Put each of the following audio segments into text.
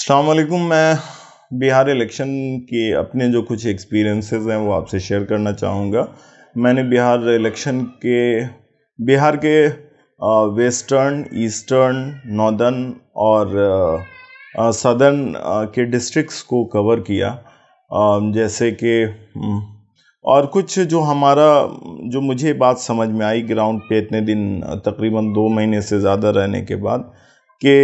अस्सलाम वालेकुम। मैं बिहार इलेक्शन के अपने जो कुछ एक्सपीरियंसेस हैं वो आपसे शेयर करना चाहूँगा। मैंने बिहार के वेस्टर्न, ईस्टर्न, नॉर्दर्न और सदर्न के डिस्ट्रिक्ट्स को कवर किया। जैसे कि और कुछ जो मुझे बात समझ में आई ग्राउंड पे इतने दिन, तकरीबन 2 महीने से ज़्यादा रहने के बाद, कि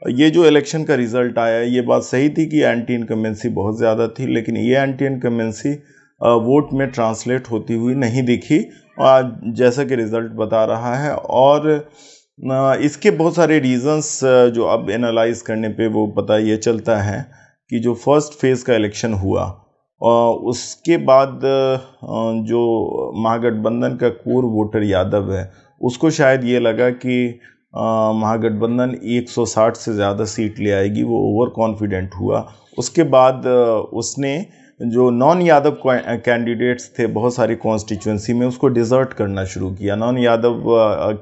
ये जो इलेक्शन का रिज़ल्ट आया, ये बात सही थी कि एंटी इनकम्बेंसी बहुत ज़्यादा थी, लेकिन ये एंटी इनकम्बेंसी वोट में ट्रांसलेट होती हुई नहीं दिखी, जैसा कि रिज़ल्ट बता रहा है। और इसके बहुत सारे रीज़न्स जो अब एनालाइज करने पे वो पता ये चलता है कि जो फर्स्ट फेज़ का इलेक्शन हुआ उसके बाद जो महागठबंधन का कोर वोटर यादव है, उसको शायद ये लगा कि महागठबंधन 160 से ज़्यादा सीट ले आएगी, वो ओवर कॉन्फिडेंट हुआ। उसके बाद उसने जो नॉन यादव कैंडिडेट्स थे बहुत सारी कॉन्स्टिट्यूंसी में, उसको डिज़र्ट करना शुरू किया। नॉन यादव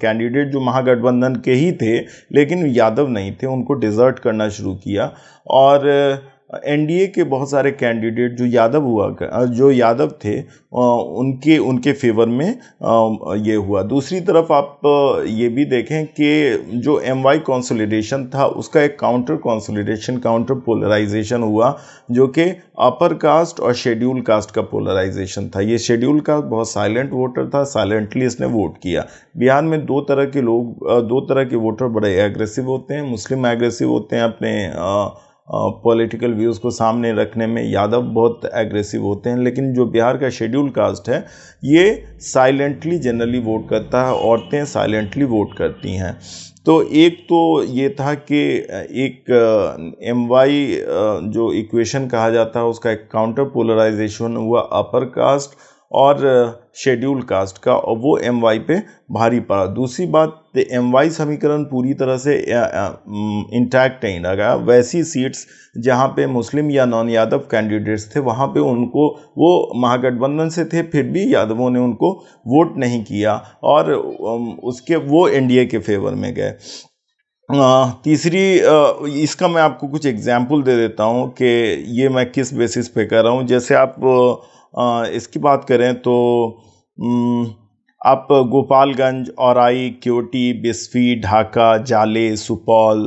कैंडिडेट जो महागठबंधन के ही थे लेकिन यादव नहीं थे, उनको डिज़र्ट करना शुरू किया। और एनडीए के बहुत सारे कैंडिडेट जो यादव थे उनके फेवर में ये हुआ। दूसरी तरफ आप ये भी देखें कि जो एमवाई कंसोलिडेशन था उसका एक काउंटर पोलराइजेशन हुआ, जो कि अपर कास्ट और शेड्यूल कास्ट का पोलराइजेशन था। ये शेड्यूल कास्ट बहुत साइलेंट वोटर था, साइलेंटली इसने वोट किया। बिहार में दो तरह के वोटर बड़े एग्रेसिव होते हैं। मुस्लिम एग्रेसिव होते हैं अपने पॉलिटिकल व्यूज़ को सामने रखने में, यादव बहुत एग्रेसिव होते हैं। लेकिन जो बिहार का शेड्यूल कास्ट है ये साइलेंटली जनरली वोट करता है, औरतें साइलेंटली वोट करती हैं। तो एक तो ये था कि एक एमवाई जो इक्वेशन कहा जाता है उसका एक काउंटर पोलराइजेशन हुआ अपर कास्ट और शेड्यूल कास्ट का, और वो एमवाई पे भारी पड़ा। दूसरी बात, एमवाई समीकरण पूरी तरह से इंटैक्ट नहीं लगा। वैसी सीट्स जहाँ पे मुस्लिम या नॉन यादव कैंडिडेट्स थे वहाँ पे उनको, वो महागठबंधन से थे फिर भी यादवों ने उनको वोट नहीं किया और वो एनडीए के फेवर में गए। तीसरी, इसका मैं आपको कुछ एग्जाम्पल दे देता हूँ कि ये मैं किस बेसिस पे कर रहा हूँ। जैसे आप इसकी बात करें तो आप गोपालगंज, औराई, क्योटी, बिस्फी, ढाका, जाले, सुपौल,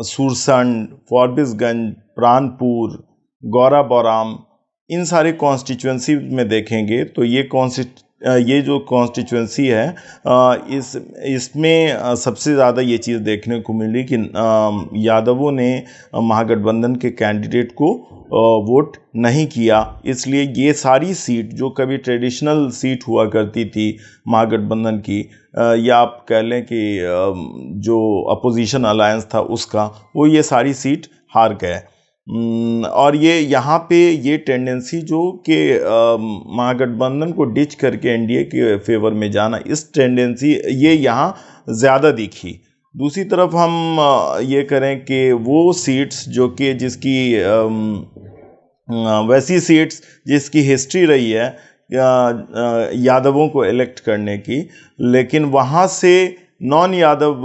सुरसंड, फॉरबिसगंज, प्राणपुर, गौरा बौराम, इन सारे कॉन्स्टिट्यूंसी में देखेंगे तो ये जो कॉन्स्टिट्यूंसी है इसमें सबसे ज़्यादा ये चीज़ देखने को मिली कि यादवों ने महागठबंधन के कैंडिडेट को वोट नहीं किया। इसलिए ये सारी सीट जो कभी ट्रेडिशनल सीट हुआ करती थी महागठबंधन की, या आप कह लें कि जो अपोजिशन अलायंस था उसका, वो ये सारी सीट हार गए। और ये यहाँ पे ये टेंडेंसी जो कि महागठबंधन को डिच करके एनडीए के फेवर में जाना, इस टेंडेंसी ये यहाँ ज़्यादा दिखी। दूसरी तरफ हम ये करें कि वो सीट्स जो कि वैसी सीट्स जिसकी हिस्ट्री रही है यादवों को इलेक्ट करने की, लेकिन वहाँ से नॉन यादव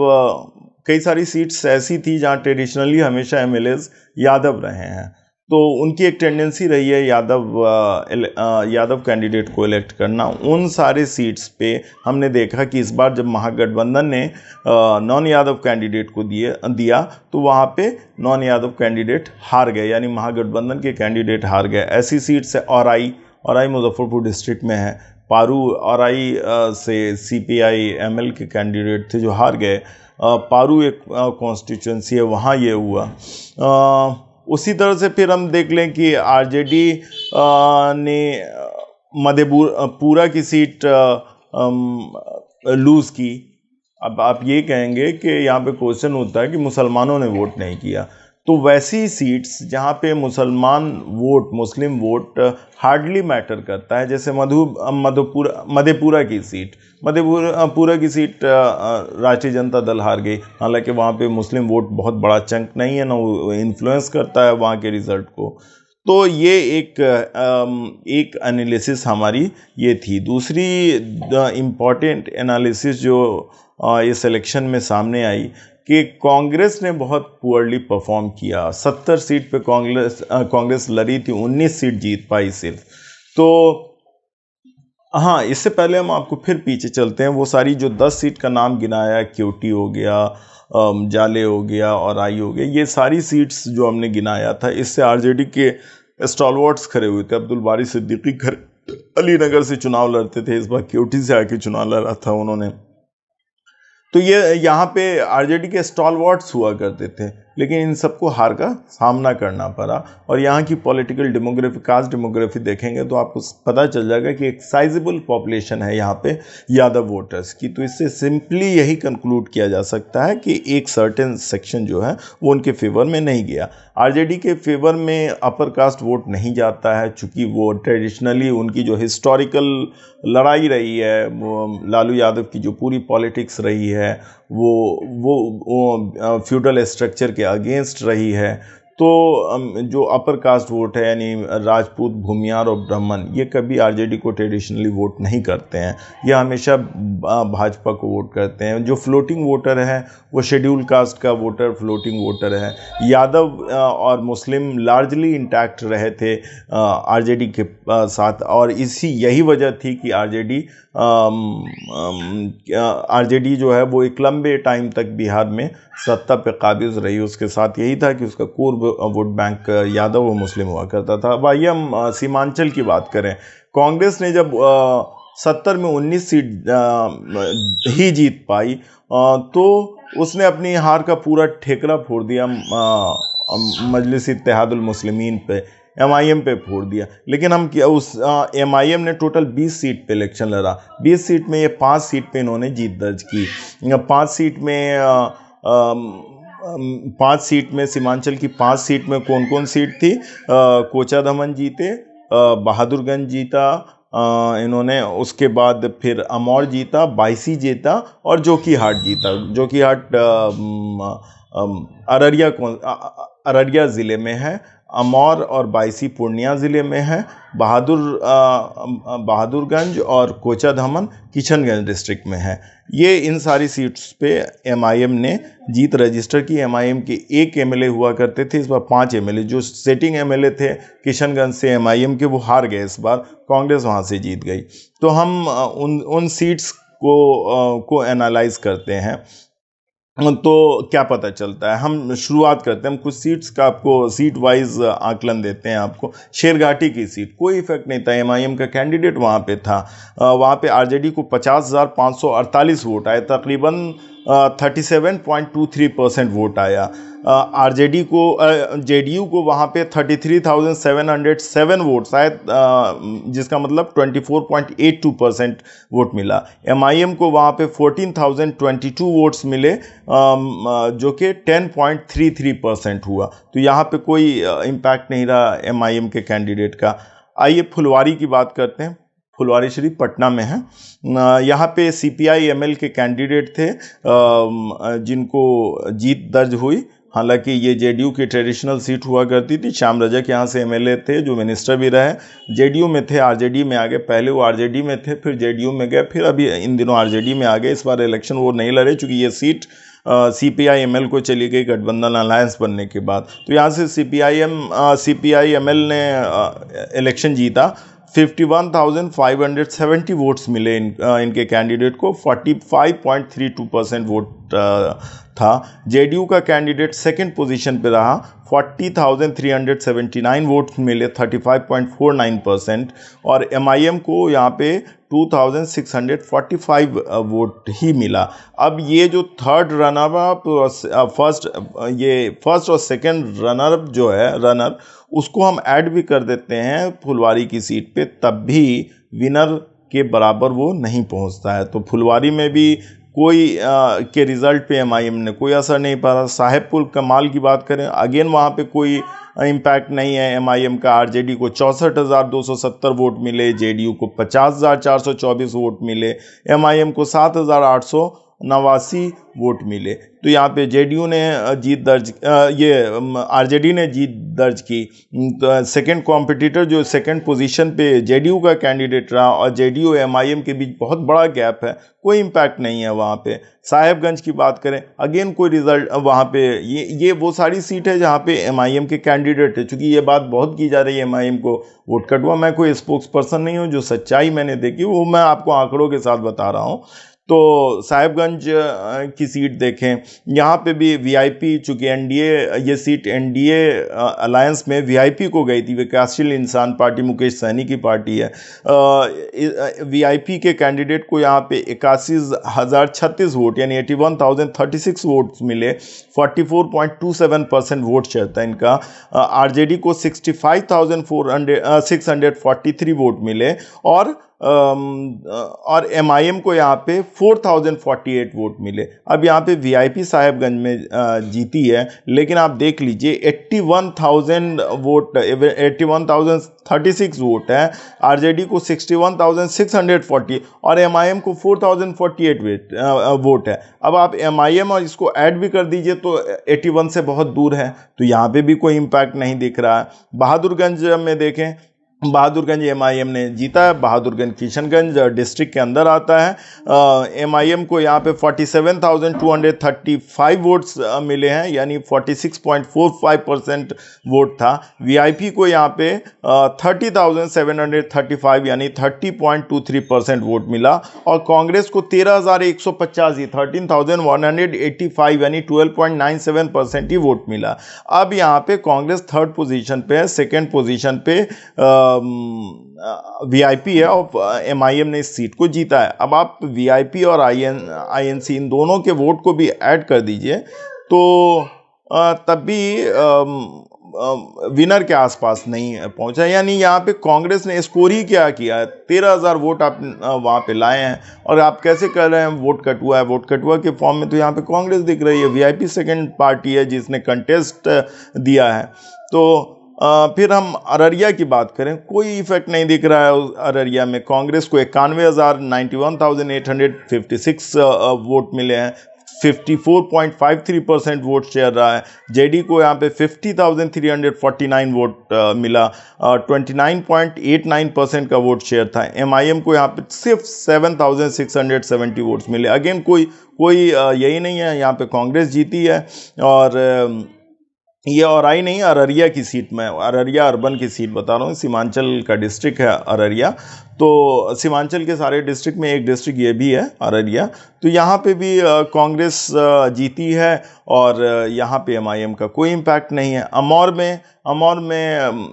कई सारी सीट्स ऐसी थी जहाँ ट्रेडिशनली हमेशा एमएलएज यादव रहे हैं, तो उनकी एक टेंडेंसी रही है यादव कैंडिडेट को इलेक्ट करना। उन सारे सीट्स पे हमने देखा कि इस बार जब महागठबंधन ने नॉन यादव कैंडिडेट को दिया तो वहाँ पे नॉन यादव कैंडिडेट हार गए, यानी महागठबंधन के कैंडिडेट हार गए। ऐसी सीट्स है औराई मुजफ्फरपुर डिस्ट्रिक्ट में है। पारू औराई से सीपीआई एमएल के कैंडिडेट थे जो हार गए। पारू एक कॉन्स्टिट्यूंसी है, वहाँ ये हुआ। उसी तरह से फिर हम देख लें कि आरजेडी ने मधेपुरा की सीट लूज़ की। अब आप ये कहेंगे कि यहाँ पे क्वेश्चन होता है कि मुसलमानों ने वोट नहीं किया, तो वैसी सीट्स जहाँ पे मुस्लिम वोट हार्डली मैटर करता है, जैसे मधेपुरा की सीट राष्ट्रीय जनता दल हार गई। हालांकि वहाँ पे मुस्लिम वोट बहुत बड़ा चंक नहीं है, ना वो इन्फ्लुएंस करता है वहाँ के रिज़ल्ट को। तो ये एक एनालिसिस हमारी ये थी। दूसरी इम्पॉर्टेंट एनालिसिस जो इस इलेक्शन में सामने आई कि कांग्रेस ने बहुत पुअरली परफॉर्म किया। 70 सीट पे कांग्रेस लड़ी थी, 19 सीट जीत पाई सिर्फ। तो हाँ, इससे पहले हम आपको फिर पीछे चलते हैं। वो सारी जो 10 सीट का नाम गिनाया, क्योटी हो गया, जाले हो गया और आई हो गया, ये सारी सीट्स जो हमने गिनाया था, इससे आरजेडी के स्टॉलवर्ड्स खड़े हुए थे। अब्दुल बारी सिद्दीकी अलीनगर से चुनाव लड़ते थे, इस बार क्योटी से आके चुनाव लड़ा था उन्होंने। तो ये यहाँ पे आरजेडी के स्टॉलवर्ड्स हुआ करते थे, लेकिन इन सबको हार का सामना करना पड़ा। और यहाँ की पॉलिटिकल डेमोग्राफी, कास्ट डेमोग्राफी देखेंगे तो आपको पता चल जाएगा कि एक साइजेबल पॉपुलेशन है यहाँ पे यादव वोटर्स की। तो इससे सिंपली यही कंक्लूड किया जा सकता है कि एक सर्टेन सेक्शन जो है वो उनके फेवर में नहीं गया। आरजेडी के फेवर में अपर कास्ट वोट नहीं जाता है, चूँकि वो ट्रेडिशनली उनकी जो हिस्टोरिकल लड़ाई रही है, वो लालू यादव की जो पूरी पॉलिटिक्स रही है, वो फ्यूडल स्ट्रक्चर के अगेंस्ट रही है। तो जो अपर कास्ट वोट है, यानी राजपूत, भूमियार और ब्राह्मण, ये कभी आरजेडी को ट्रेडिशनली वोट नहीं करते हैं, ये हमेशा भाजपा को वोट करते हैं। जो फ्लोटिंग वोटर है वो शेड्यूल कास्ट का वोटर फ्लोटिंग वोटर है। यादव और मुस्लिम लार्जली इंटैक्ट रहे थे आरजेडी के साथ, और यही वजह थी कि आरजेडी जो है वो एक लंबे टाइम तक बिहार में सत्ता पे काबिज रही। उसके साथ यही था कि उसका कोर वोट बैंक यादव और मुस्लिम हुआ करता था। अब आइए हम सीमांचल की बात करें। कांग्रेस ने जब 70 में 19 सीट ही जीत पाई, तो उसने अपनी हार का पूरा ठेकरा फोड़ दिया मजलिस इत्तेहादुल मुस्लिमीन पे, MIM पे फोड़ दिया। लेकिन हम क्या, उस MIM ने टोटल 20 सीट पे इलेक्शन लड़ा। 20 सीट में ये 5 सीट पे इन्होंने जीत दर्ज की। 5 सीट में सीमांचल की 5 सीट में कौन कौन सीट थी? कोचा दमन जीते, बहादुरगंज जीता इन्होंने, उसके बाद फिर अमौर जीता, बायसी जीता और जोकीहाट जीता। जोकीहाट अररिया ज़िले में है, अमौर और बायसी पूर्णिया ज़िले में है, बहादुरगंज और कोचा दमन किशनगंज डिस्ट्रिक्ट में है। ये इन सारी सीट्स पे MIM ने जीत रजिस्टर की। MIM के 1 MLA हुआ करते थे, इस बार 5 MLA। जो सेटिंग MLA थे किशनगंज से MIM के, वो हार गए इस बार, कांग्रेस वहाँ से जीत गई। तो हम उन सीट्स को एनालाइज करते हैं तो क्या पता चलता है। हम शुरुआत करते हैं, हम कुछ सीट्स का आपको सीट वाइज आकलन देते हैं आपको। शेरघाटी की सीट कोई इफेक्ट नहीं था, MIM का कैंडिडेट वहाँ पे था। वहाँ पे आरजेडी को 50,548 वोट आए, तकरीबन 37.23% वोट आया। आरजेडी को JDU को वहाँ पे 33,707 वोट्स आए, जिसका मतलब 24.82% वोट मिला। MIM को वहाँ पे 14,022 वोट्स मिले, जो कि 10.33% हुआ। तो यहाँ पे कोई इम्पैक्ट नहीं रहा MIM के कैंडिडेट का। आइए फुलवारी की बात करते हैं। फुलवारी शरीफ पटना में है। यहाँ पे CPI ML के कैंडिडेट थे जिनको जीत दर्ज हुई। हालांकि ये JDU की ट्रेडिशनल सीट हुआ करती थी। श्याम रजक यहाँ से MLA थे, जो मिनिस्टर भी रहे। JDU में थे, RJD में आ गए। पहले वो RJD में थे, फिर JDU में गए, फिर अभी इन दिनों RJD में आ गए। इस बार इलेक्शन वो नहीं लड़े, चूँकि ये सीट CPI ML को चली गई गठबंधन अलायंस बनने के बाद। तो यहाँ से CPI ML ने इलेक्शन जीता। 51,570 वोट्स मिले इनके कैंडिडेट को, 45.32% वोट था। JDU का कैंडिडेट सेकंड पोजीशन पे रहा, 40,379 वोट मिले, 35.49%। और MIM को यहाँ पे 2,645 वोट ही मिला। अब ये जो थर्ड रनर अप, फर्स्ट और सेकंड रनर जो है, उसको हम ऐड भी कर देते हैं फुलवारी की सीट पे, तब भी विनर के बराबर वो नहीं पहुंचता है। तो फुलवारी में भी कोई के रिज़ल्ट पे MIM ने कोई असर नहीं पड़ा। साहेबपुर कमाल की बात करें, अगेन वहाँ पे कोई इम्पैक्ट नहीं है MIM का। RJD को 64,270 वोट मिले, JDU को 50,424 वोट मिले, MIM को 7,800 नवासी वोट मिले। तो यहाँ पे जेडीयू ने जीत दर्ज ये आरजेडी ने जीत दर्ज की। तो सेकंड कॉम्पिटिटर जो सेकंड पोजीशन पे जेडीयू का कैंडिडेट रहा, और जेडीयू एमआईएम के बीच बहुत बड़ा गैप है, कोई इम्पैक्ट नहीं है वहाँ पे। साहेबगंज की बात करें, अगेन कोई रिजल्ट वहाँ पे, ये वो सारी सीट है जहाँ पे एमआईएम के कैंडिडेट है। चूँकि ये बात बहुत की जा रही है एमआईएम को वोट कटवा, मैं कोई स्पोक्स पर्सन नहीं हूँ, जो सच्चाई मैंने देखी वो मैं आपको आंकड़ों के साथ बता रहा हूँ। तो साहेबगंज की सीट देखें, यहाँ पे भी वीआईपी, चूंकि एनडीए, ये सीट एनडीए अलायंस में वीआईपी को गई थी, विकासशील इंसान पार्टी मुकेश सहनी की पार्टी है। वीआईपी के कैंडिडेट को यहाँ पे 81,036 वोट यानी 81,036 वोट्स मिले, 44.27% वोट शेयर था इनका। आरजेडी को 65,643 वोट मिले, और एमआईएम को यहाँ पे 4,048 वोट मिले। अब यहाँ पे वीआईपी साहेबगंज में जीती है, लेकिन आप देख लीजिए 81,000 वोट, 81,036 वोट है, आरजेडी को 61,640 और एमआईएम को 4,048 वोट है। अब आप एमआईएम और इसको ऐड भी कर दीजिए तो 81 से बहुत दूर है, तो यहाँ पे भी कोई इम्पैक्ट नहीं दिख रहा है। बहादुरगंज में देखें, बहादुरगंज एमआईएम ने जीता है। बहादुरगंज किशनगंज डिस्ट्रिक्ट के अंदर आता है। एमआईएम को यहाँ पे 47,235 वोट्स मिले हैं, यानी 46.45% वोट था। वीआईपी को यहाँ पे 30,735 यानी 30.23% वोट मिला, और कांग्रेस को 13,185 13,185 यानी 12.97% ही वोट मिला। अब यहाँ पे कांग्रेस थर्ड पोजीशन पे है, सेकेंड पोजीशन पे वीआईपी है, और एमआईएम ने इस सीट को जीता है। अब आप वीआईपी और आईएनसी इन दोनों के वोट को भी ऐड कर दीजिए तो तब भी विनर के आसपास नहीं पहुंचा। यानी यहाँ पे कांग्रेस ने स्कोर ही क्या किया, 13,000 वोट आप वहाँ पे लाए हैं, और आप कैसे कर रहे हैं वोट कटुआ है। वोट कटुआ के फॉर्म में तो यहाँ पे कांग्रेस दिख रही है। वीआईपी सेकंड पार्टी है जिसने कंटेस्ट दिया है। तो फिर हम अररिया की बात करें, कोई इफेक्ट नहीं दिख रहा है अररिया में। कांग्रेस को 91,056 वोट मिले हैं, 54.53% वोट शेयर रहा है। जेडी को यहाँ पे 50,349 वोट मिला, 29.89% का वोट शेयर था। एमआईएम को यहाँ पे सिर्फ 7,670 वोट्स मिले। अगेन कोई यही नहीं है, यहाँ पे कांग्रेस जीती है। और ये और आई नहीं, अररिया की सीट में, अररिया अर्बन की सीट बता रहा हूँ, सीमांचल का डिस्ट्रिक्ट है अररिया। तो सीमांचल के सारे डिस्ट्रिक्ट में एक डिस्ट्रिक्ट ये भी है अररिया। तो यहाँ पे भी कांग्रेस जीती है, और यहाँ पे एमआईएम का कोई इम्पैक्ट नहीं है। अमौर में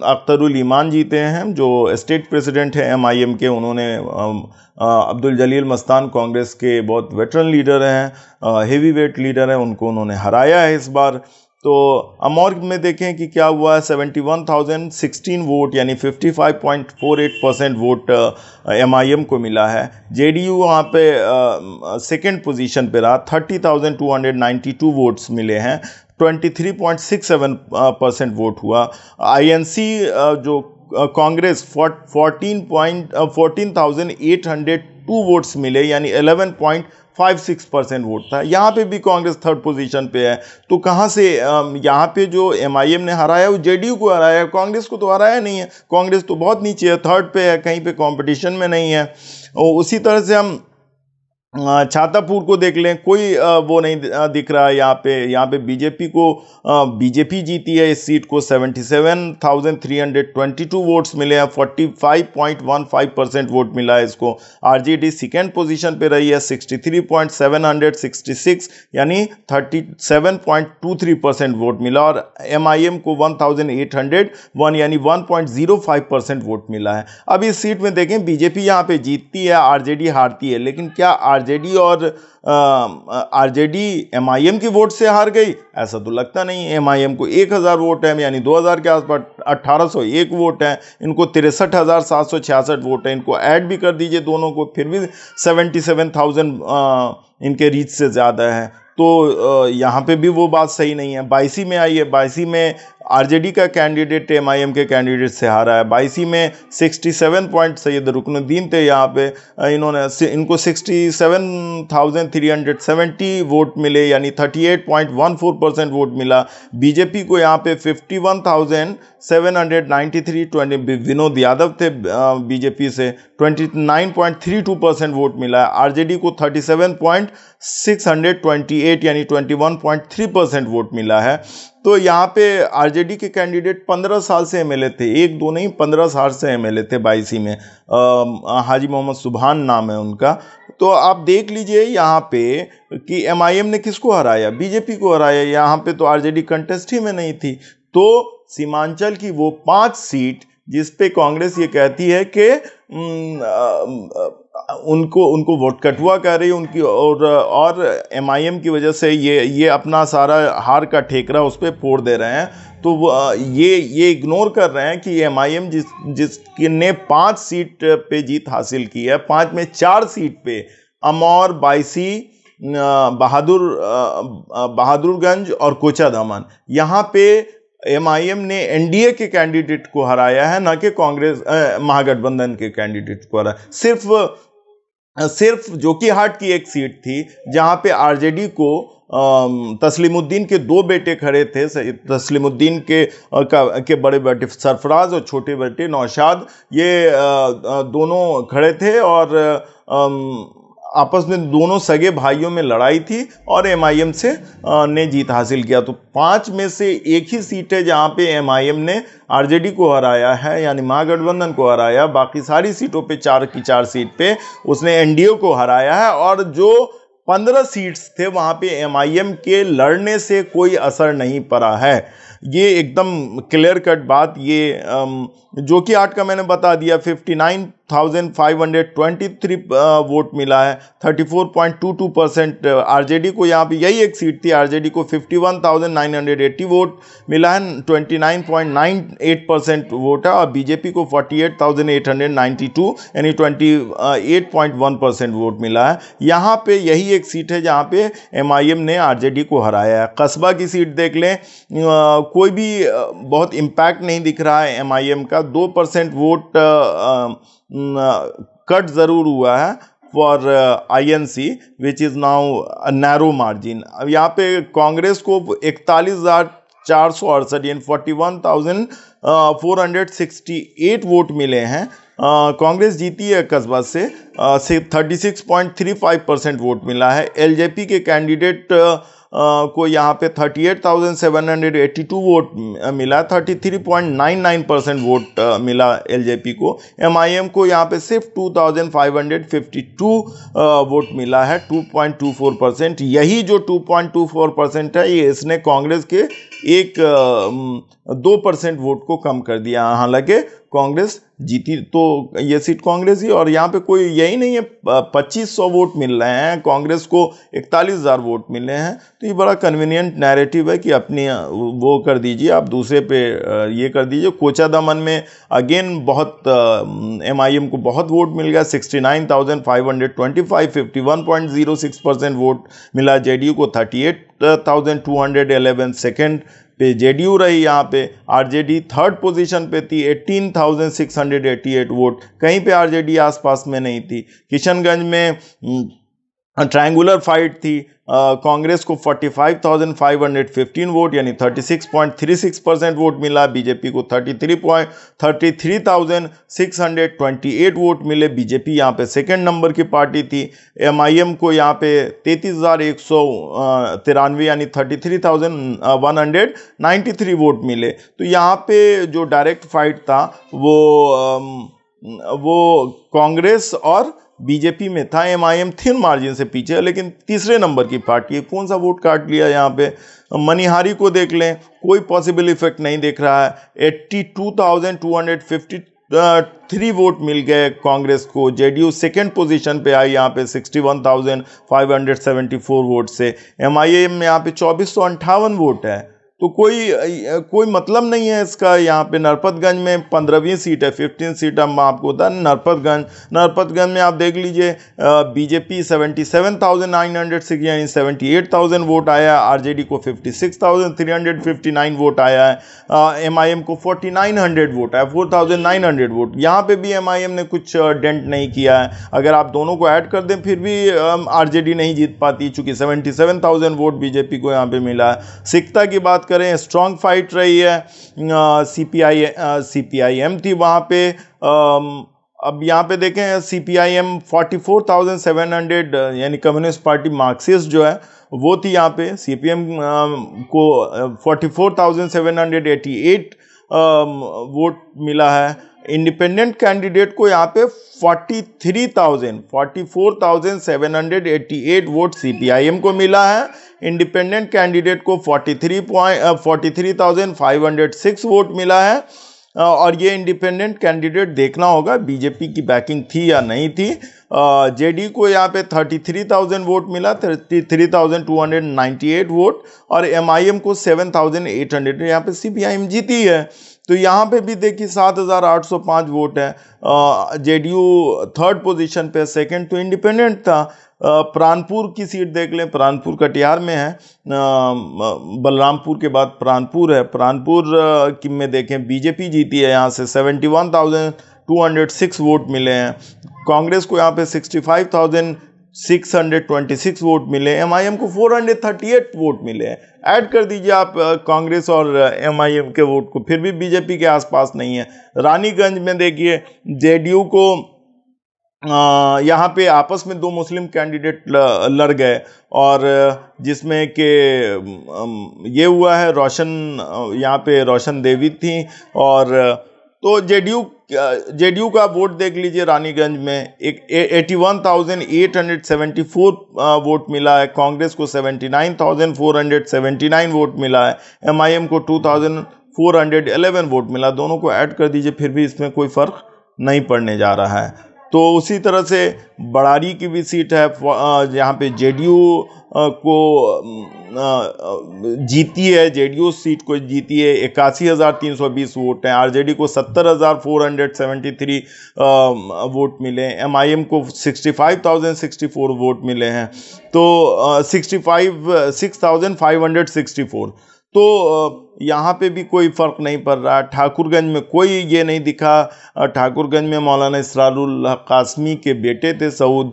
अख्तरुल ईमान जीते हैं, जो स्टेट प्रेसिडेंट है एमआईएम के। उन्होंने अब्दुल जलील मस्तान, कांग्रेस के बहुत वेटरन लीडर हैं, हेवी वेट लीडर हैं, उनको उन्होंने हराया है इस बार। तो अमौर में देखें कि क्या हुआ है, 71,016 वोट यानी 55.48% वोट एमआईएम को मिला है। जेडीयू वहाँ पे सेकंड पोजीशन पे रहा, 30,292 वोट्स मिले हैं, 23.67% वोट हुआ। आईएनसी जो कांग्रेस 14,802 वोट्स मिले, यानी 11.56% वोट था। यहाँ पे भी कांग्रेस थर्ड पोजीशन पे है। तो कहाँ से यहाँ पे जो एमआईएम ने हराया वो जेडीयू को हराया, कांग्रेस को तो हराया नहीं है। कांग्रेस तो बहुत नीचे है, थर्ड पे है, कहीं पे कंपटीशन में नहीं है। और उसी तरह से हम छातापुर को देख लें, कोई वो नहीं दिख रहा है यहाँ पे बीजेपी को, बीजेपी जीती है इस सीट को, 77,322 वोट्स मिले हैं, 45.15% वोट मिला है इसको। आरजेडी सेकेंड पोजीशन पे रही है, 63,766 यानी 37.23% वोट मिला, और एमआईएम को 1,801 यानी 1.05% वोट मिला है। अब इस सीट में देखें, बीजेपी यहाँ पे जीतती है, आरजेडी हारती है, लेकिन क्या आरजेडी और आरजेडी एमआईएम की वोट से हार गई? ऐसा तो लगता नहीं। एमआईएम को 1,000 वोट है, यानी 2,000 के आसपास, 1,801 वोट है, इनको 63,766 वोट है। इनको ऐड भी कर दीजिए दोनों को, फिर भी 77,000 इनके रीच से ज़्यादा है। तो यहाँ पे भी वो बात सही नहीं है। 82 में आई है, 82 में आरजेडी का कैंडिडेट एमआईएम के कैंडिडेट से हारा है। बाईसी में 67 पॉइंट सैयद रुकनुद्दीन थे यहाँ पे, इनको 67,370 वोट मिले, यानी 38.14% वोट मिला। बीजेपी को यहाँ पे 51,793, विनोद यादव थे बीजेपी से, 29.32% वोट मिला है। आरजेडी को 37,628 यानी 21.3% वोट मिला है। तो यहाँ पे आरजेडी के कैंडिडेट 15 साल से एमएलए थे, एक दो नहीं 15 साल से एमएलए थे बाईसी में। हाजी मोहम्मद सुभान नाम है उनका। तो आप देख लीजिए यहाँ पे कि एमआईएम ने किसको हराया, बीजेपी को हराया। यहाँ पे तो आरजेडी कंटेस्ट ही में नहीं थी। तो सीमांचल की वो 5 सीट जिस पे कांग्रेस ये कहती है कि उनको वोट कटुआ कर रही है उनकी, और एमआईएम की वजह से ये अपना सारा हार का ठेकरा उस पर फोड़ दे रहे हैं। तो ये इग्नोर कर रहे हैं कि एमआईएम जिसने 5 सीट पे जीत हासिल की है, 5 में 4 सीट पे अमौर, बायसी, बहादुरगंज और कोचा दामन, यहाँ पे एमआईएम ने एनडीए के कैंडिडेट को हराया है, ना कि कांग्रेस महागठबंधन के कैंडिडेट को हराया। सिर्फ जोकीहाट की एक सीट थी जहां पे आरजेडी को तस्लीमुद्दीन के 2 बेटे खड़े थे। तस्लीमुद्दीन के बड़े बेटे सरफराज और छोटे बेटे नौशाद, ये दोनों खड़े थे और आपस में दोनों सगे भाइयों में लड़ाई थी और एमआईएम से ने जीत हासिल किया। तो 5 में से एक ही सीट है जहां पे एमआईएम ने आरजेडी को हराया है, यानी महागठबंधन को हराया। बाकी सारी सीटों पे 4 की 4 सीट पे उसने एनडीए को हराया है। और जो 15 सीट्स थे वहां पे एमआईएम के लड़ने से कोई असर नहीं पड़ा है। ये एकदम क्लियर कट बात। ये जो कि 8 का मैंने बता दिया, 59,523 वोट मिला है, 34.22%। आरजेडी को यहाँ पे यही एक सीट थी, आरजेडी को 51,980 वोट मिला है, 29.98% वोट है। और बीजेपी को 48,892 यानी 28.1% वोट मिला है। यहाँ पे यही एक सीट है जहाँ पे एमआईएम ने आरजेडी को हराया है। कस्बा की सीट देख लें, कोई भी बहुत इम्पैक्ट नहीं दिख रहा है एमआईएम का। 2% वोट कट ज़रूर हुआ है for INC, which is now narrow margin. अब यहाँ पे कांग्रेस को 41,468 यानी 41,468 वोट मिले हैं। कांग्रेस जीती है कस्बा से 36.35% वोट मिला है। एलजेपी के कैंडिडेट को यहाँ पे 38,782 वोट मिला, 33.99% वोट मिला एलजेपी को। एमआईएम को यहाँ पे सिर्फ 2,552 वोट मिला है, 2.24%। यही जो 2.24% है, ये इसने कांग्रेस के 2% वोट को कम कर दिया। हालांकि कांग्रेस जीती तो ये सीट कांग्रेस ही, और यहाँ पे कोई यही नहीं है 2500 वोट मिल रहे हैं, कांग्रेस को 41,000 वोट मिले हैं। तो ये बड़ा कन्वीनियंट नैरेटिव है कि अपनी वो कर दीजिए, आप दूसरे पे ये कर दीजिए। कोचा दामन में अगेन बहुत एमआईएम को बहुत वोट मिल गया, 69,525, 51.06% वोट मिला। जेडीयू को 38,211, सेकेंड पे जेडीयू रही। यहाँ पे आरजेडी 3rd पोजीशन पे थी, 18,688 वोट। कहीं पे आरजेडी आसपास में नहीं थी। किशनगंज में ट्रायंगुलर फाइट थी। कांग्रेस को 45,515 वोट यानी 36.36% वोट मिला। बीजेपी को 33,628 वोट मिले। बीजेपी यहाँ पे सेकंड नंबर की पार्टी थी। एमआईएम को यहाँ पे 33,193 यानी 33,193 वोट मिले। तो यहाँ पे जो डायरेक्ट फाइट था वो कांग्रेस और बीजेपी में था। एमआईएम थिन मार्जिन से पीछे है, लेकिन तीसरे नंबर की पार्टी है। कौन सा वोट काट लिया यहाँ पे? मनिहारी को देख लें, कोई पॉसिबल इफेक्ट नहीं दिख रहा है। 82,253 वोट मिल गए कांग्रेस को। जेडीयू सेकंड पोजीशन पे आई यहाँ पे 61,574 वोट से। एमआईएम में यहाँ पे 2458 वोट है। तो कोई मतलब नहीं है इसका। यहाँ पे नरपतगंज में 15वीं सीट है, 15 सीट हम आपको बता नरपतगंज में आप देख लीजिए, बीजेपी 77,906 यानी 78,000 वोट आया, आरजेडी को 56,359 वोट आया है, एमआईएम को 4,900 वोट आया, 4,900 वोट। यहाँ पे भी एमआईएम ने कुछ डेंट नहीं किया है। अगर आप दोनों को ऐड कर दें फिर भी आरजेडी नहीं जीत पाती, चूंकि 77,000 वोट बीजेपी को यहाँ पे मिला है। सिकता की बात करें, स्ट्रांग फाइट रही है, सीपीआईएम थी वहाँ पे। अब यहाँ पे देखें सीपीआईएम 44,700 यानी कम्युनिस्ट पार्टी मार्क्सिस्ट जो है वो थी यहाँ पे। सीपीएम को 44,788 वोट मिला है। इंडिपेंडेंट कैंडिडेट को यहाँ पे 44,788 वोट सीपीआईएम को मिला है। इंडिपेंडेंट कैंडिडेट को 43,506 वोट मिला है। और ये इंडिपेंडेंट कैंडिडेट देखना होगा बीजेपी की बैकिंग थी या नहीं थी। जेडीयू को यहाँ पे 33,000 वोट मिला, 33,298 वोट, और एमआईएम को 7,800। यहाँ पे सीपीआईएम जीती है। तो यहाँ पे भी देखिए 7,805 वोट है। जेडीयू थर्ड पोजीशन पे, सेकंड तो इंडिपेंडेंट था। प्राणपुर की सीट देख लें, प्राणपुर कटिहार में है, बलरामपुर के बाद प्राणपुर है। प्राणपुर की में देखें बीजेपी जीती है, यहाँ से 71,206 वोट मिले हैं। कांग्रेस को यहाँ पे 65,626 वोट मिले, एमआईएम को 438 वोट मिले हैं। ऐड कर दीजिए आप कांग्रेस और एमआईएम के वोट को, फिर भी बीजेपी के आसपास नहीं है। रानीगंज में देखिए जेडीयू को यहाँ पे आपस में दो मुस्लिम कैंडिडेट लड़ गए, और जिसमें कि ये हुआ है यहाँ पे रोशन देवी थी। और तो जेडीयू का वोट देख लीजिए रानीगंज में 81,874 वोट मिला है। कांग्रेस को 79,479 वोट मिला है। एमआईएम को 2,411 वोट मिला। दोनों को ऐड कर दीजिए फिर भी इसमें कोई फर्क नहीं पड़ने जा रहा है। तो उसी तरह से बड़ारी की भी सीट है, यहाँ पे जेडीयू को जीती है, जेडीयू सीट को जीती है, 81,320 वोट हैं। आरजेडी को 70,473 वोट मिले। एमआईएम को 65,064 वोट मिले हैं। तो 6,564। तो यहाँ पे भी कोई फ़र्क नहीं पड़ रहा। ठाकुरगंज में कोई ये नहीं दिखा। ठाकुरगंज में मौलाना इसरारुल हक कासमी के बेटे थे सऊद,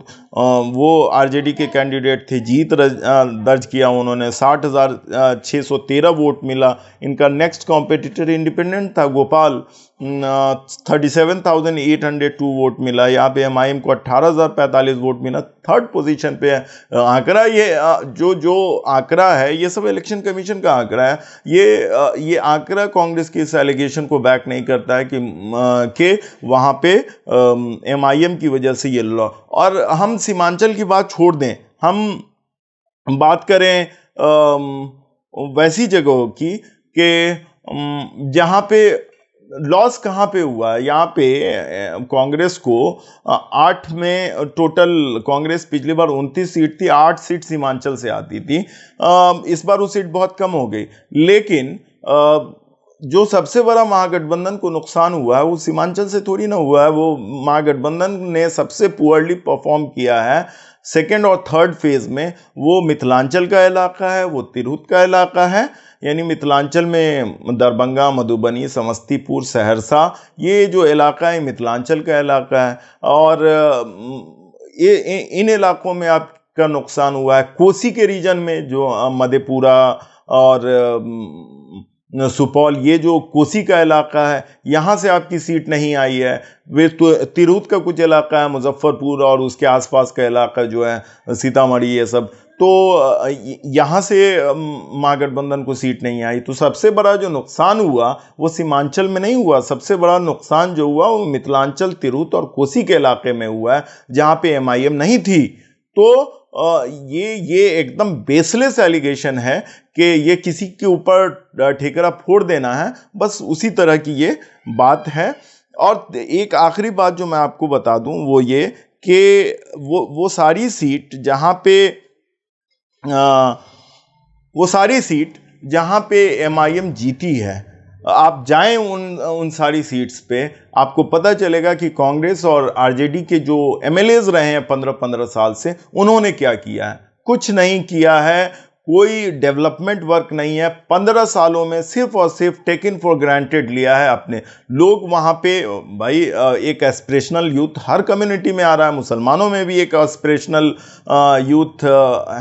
वो आरजेडी के कैंडिडेट थे, जीत दर्ज किया उन्होंने, 60,613 वोट मिला। इनका नेक्स्ट कॉम्पिटिटर इंडिपेंडेंट था गोपाल, 37,802 वोट मिला। यहाँ पे एमआईएम को 18,045 वोट मिला, थर्ड पोजीशन पे है। आंकड़ा ये जो आंकड़ा है ये सब इलेक्शन कमीशन का आंकड़ा है। ये आंकड़ा कांग्रेस के इस एलिगेशन को बैक नहीं करता है कि वहाँ पे एमआईएम की वजह से ये लॉ। और हम सीमांचल की बात छोड़ दें, हम बात करें वैसी जगहों की कि जहाँ पे लॉस कहाँ पे हुआ है। यहाँ पे कांग्रेस को 8 में टोटल, कांग्रेस पिछली बार 29 सीट थी, 8 सीट सीमांचल से आती थी। इस बार वो सीट बहुत कम हो गई। लेकिन जो सबसे बड़ा महागठबंधन को नुकसान हुआ है वो सीमांचल से थोड़ी ना हुआ है। वो महागठबंधन ने सबसे पुअरली परफॉर्म किया है सेकेंड और थर्ड फेज में। वो मिथिलांचल का इलाका है, वो तिरहुत का इलाका है। यानी मिथिलांचल में दरभंगा, मधुबनी, समस्तीपुर, सहरसा, ये जो इलाका है मिथिलांचल का इलाका है। और ये इन इलाकों में आपका नुकसान हुआ है। कोसी के रीजन में जो मधेपुरा और सुपौल, ये जो कोसी का इलाका है, यहाँ से आपकी सीट नहीं आई है। वे तो तिरहुत का कुछ इलाका है, मुजफ्फरपुर और उसके आसपास का इलाका जो है सीतामढ़ी, ये सब, तो यहाँ से महागठबंधन को सीट नहीं आई। तो सबसे बड़ा जो नुकसान हुआ वो सीमांचल में नहीं हुआ। सबसे बड़ा नुकसान जो हुआ वो मिथिलांचल, तिरहुत और कोसी के इलाके में हुआ है, जहाँ पे एमआईएम नहीं थी। तो ये एकदम बेसलेस एलिगेशन है कि ये किसी के ऊपर ठेकरा फोड़ देना है, बस उसी तरह की ये बात है। और एक आखिरी बात जो मैं आपको बता दूं वो ये कि वो सारी सीट जहाँ पे वो सारी सीट जहाँ पे एमआईएम जीती है, आप जाएं उन सारी सीट्स पे, आपको पता चलेगा कि कांग्रेस और आरजेडी के जो एमएलएज रहे हैं 15-15 साल से, उन्होंने क्या किया है? कुछ नहीं किया है, कोई डेवलपमेंट वर्क नहीं है। 15 सालों में सिर्फ और सिर्फ टेकन फॉर ग्रांटेड लिया है अपने लोग। वहाँ पे भाई एक एस्पिरेशनल यूथ हर कम्युनिटी में आ रहा है, मुसलमानों में भी एक एस्पिरेशनल यूथ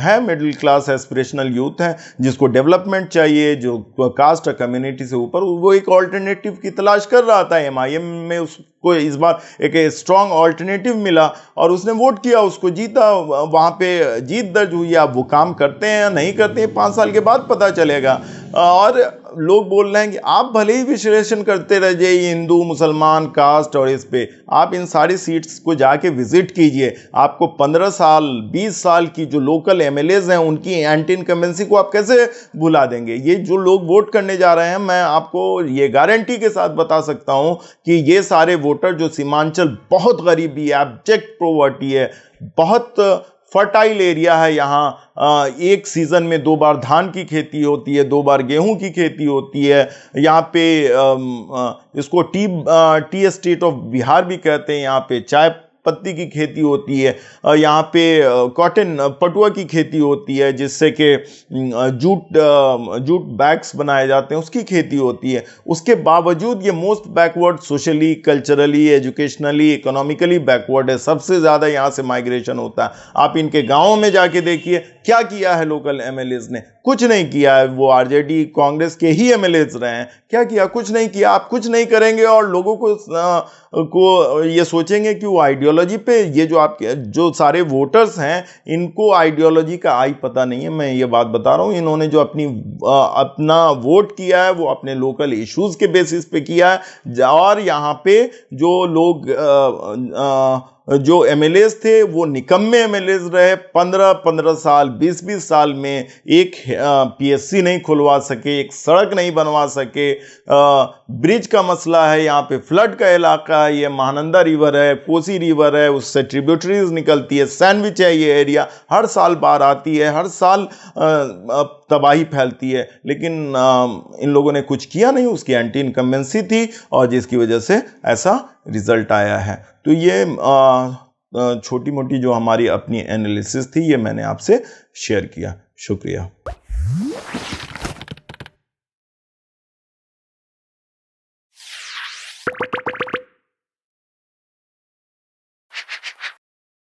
है, मिडिल क्लास एस्पिरेशनल यूथ है, जिसको डेवलपमेंट चाहिए, जो कास्ट कम्युनिटी से ऊपर, वो एक ऑल्टरनेटिव की तलाश कर रहा था। एमआईएम में उसको इस बार एक स्ट्रॉन्ग ऑल्टरनेटिव मिला और उसने वोट किया, उसको जीता, वहाँ पे जीत दर्ज हुई। अब वो काम करते हैं या नहीं करते हैं 5 साल के बाद पता चलेगा। और लोग बोल रहे हैं कि आप भले ही विश्लेषण करते रह जाइए हिंदू मुसलमान कास्ट और इस पे, आप इन सारी सीट्स को जाके विजिट कीजिए। आपको 15 साल 20 साल की जो लोकल एमएलएज हैं उनकी एंटी इनकम्बेंसी को आप कैसे भुला देंगे? ये जो लोग वोट करने जा रहे हैं, मैं आपको ये गारंटी के साथ बता सकता हूं कि ये सारे वोटर जो सीमांचल, बहुत गरीबी है, एब्जेक्ट पॉवर्टी है, बहुत फर्टाइल एरिया है, यहाँ एक सीज़न में 2 बार धान की खेती होती है, 2 बार गेहूं की खेती होती है। यहाँ पे इसको टी एस्टेट ऑफ बिहार भी कहते हैं। यहाँ पे चाय पत्ती की खेती होती है, यहाँ पे कॉटन पटुआ की खेती होती है, जिससे कि जूट बैग्स बनाए जाते हैं, उसकी खेती होती है। उसके बावजूद ये most backward, socially, culturally, educationally, economically backward है। सबसे ज़्यादा यहाँ से माइग्रेशन होता है। आप इनके गाँवों में जाके देखिए क्या किया है लोकल एमएलएज ने। कुछ नहीं किया है। वो आरजेडी कांग्रेस के ही एमएलएज रहे हैं, क्या किया? कुछ नहीं किया। आप कुछ नहीं करेंगे और लोगों को ये सोचेंगे कि वो आइडियोलॉजी पे, ये जो आपके जो सारे वोटर्स हैं, इनको आइडियोलॉजी का आई पता नहीं है। मैं ये बात बता रहा हूँ, इन्होंने जो अपना वोट किया है वो अपने लोकल इश्यूज के बेसिस पे किया है। और यहाँ पे जो लोग जो एमएलएज थे वो निकम्मे एमएलएज रहे। 15-15 साल 20-20 साल में एक पीएससी नहीं खुलवा सके, एक सड़क नहीं बनवा सके। ब्रिज का मसला है, यहाँ पे फ्लड का इलाका है, ये महानंदा रिवर है, कोसी रिवर है, उससे ट्रिब्यूटरीज निकलती है, सैंडविच है ये एरिया, हर साल बाढ़ आती है, हर साल तबाही फैलती है। लेकिन इन लोगों ने कुछ किया नहीं, उसकी एंटी इनकम्बेंसी थी और जिसकी वजह से ऐसा रिजल्ट आया है। तो ये छोटी मोटी जो हमारी अपनी एनालिसिस थी, ये मैंने आपसे शेयर किया। शुक्रिया।